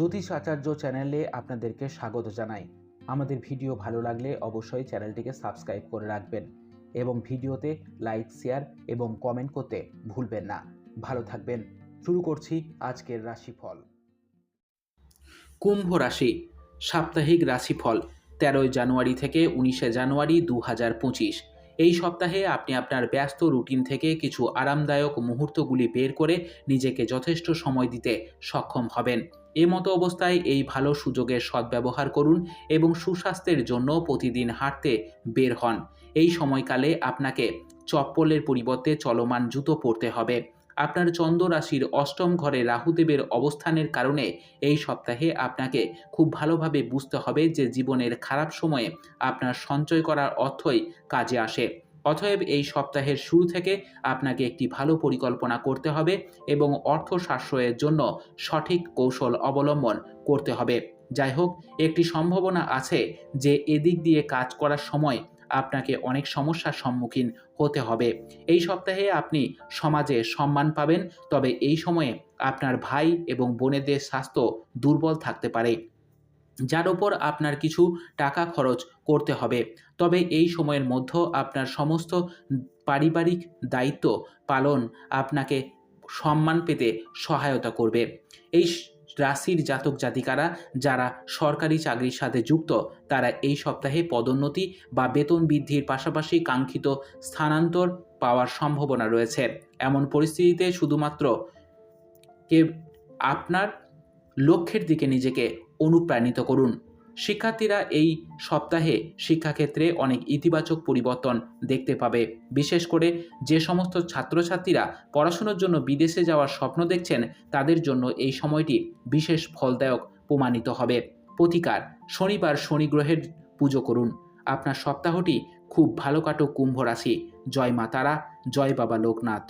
জ্যোতিষ আচার্য চ্যানেলে আপনাদেরকে স্বাগত জানাই। আমাদের ভিডিও ভালো লাগলে অবশ্যই চ্যানেলটিকে সাবস্ক্রাইব করে রাখবেন এবং ভিডিওতে লাইক, শেয়ার এবং কমেন্ট করতে ভুলবেন না। ভালো থাকবেন। শুরু করছি আজকের রাশিফল। কুম্ভ রাশি সাপ্তাহিক রাশিফল 13 জানুয়ারি থেকে 19 জানুয়ারি 2025। এই সপ্তাহে আপনি আপনার ব্যস্ত রুটিন থেকে কিছু আরামদায়ক মুহূর্তগুলি বের করে নিজেকে যথেষ্ট সময় দিতে সক্ষম হবেন। মতো অবস্থায় এই ভালো সুযোগের সদ্ব্যবহার করুন এবং সুস্বাস্থ্যের জন্য প্রতিদিন হাঁটতে বের হন। এই সময়কালে আপনাকে চপ্পলের পরিবর্তে চলমান জুতো পরতে হবে। আপনার চন্দ্র রাশির অষ্টম ঘরে রাহুদেবের অবস্থানের কারণে এই সপ্তাহে আপনাকে খুব ভালোভাবে বুঝতে হবে যে জীবনের খারাপ সময়ে আপনার সঞ্চয় করার অর্থই কাজে আসে। অতএব এই সপ্তাহের শুরু থেকে আপনাকে একটি ভালো পরিকল্পনা করতে হবে এবং অর্থ সাশ্রয়ের জন্য সঠিক কৌশল অবলম্বন করতে হবে। যাই হোক, একটি সম্ভাবনা আছে যে এদিক দিয়ে কাজ করার সময় আপনাকে অনেক সমস্যার সম্মুখীন হতে হবে। এই সপ্তাহে আপনি সমাজে সম্মান পাবেন, তবে এই সময়ে আপনার ভাই এবং বোনেদের স্বাস্থ্য দুর্বল থাকতে পারে, যার উপর আপনার কিছু টাকা খরচ করতে হবে। তবে এই সময়ের মধ্যে আপনার সমস্ত পারিবারিক দায়িত্ব পালন আপনাকে সম্মান পেতে সহায়তা করবে। এই রাশির জাতক জাতিকারা যারা সরকারি চাকরির সাথে যুক্ত, তারা এই সপ্তাহে পদোন্নতি বা বেতন বৃদ্ধির পাশাপাশি কাঙ্ক্ষিত স্থানান্তর পাওয়ার সম্ভাবনা রয়েছে। এমন পরিস্থিতিতে শুধুমাত্র কে আপনার লক্ষ্যের দিকে নিজেকে অনুপ্রাণিত করুন। শিক্ষার্থীরা এই সপ্তাহে শিক্ষাক্ষেত্রে অনেক ইতিবাচক পরিবর্তন দেখতে পাবে। বিশেষ করে যে সমস্ত ছাত্রছাত্রীরা পড়াশোনার জন্য বিদেশে যাওয়ার স্বপ্ন দেখছেন, তাদের জন্য এই সময়টি বিশেষ ফলদায়ক প্রমাণিত হবে। প্রতিকার: শনিবার শনি গ্রহের পুজো করুন। আপনার সপ্তাহটি খুব ভালো কাটুক কুম্ভ রাশি। জয় মা তারা, জয় বাবা লোকনাথ।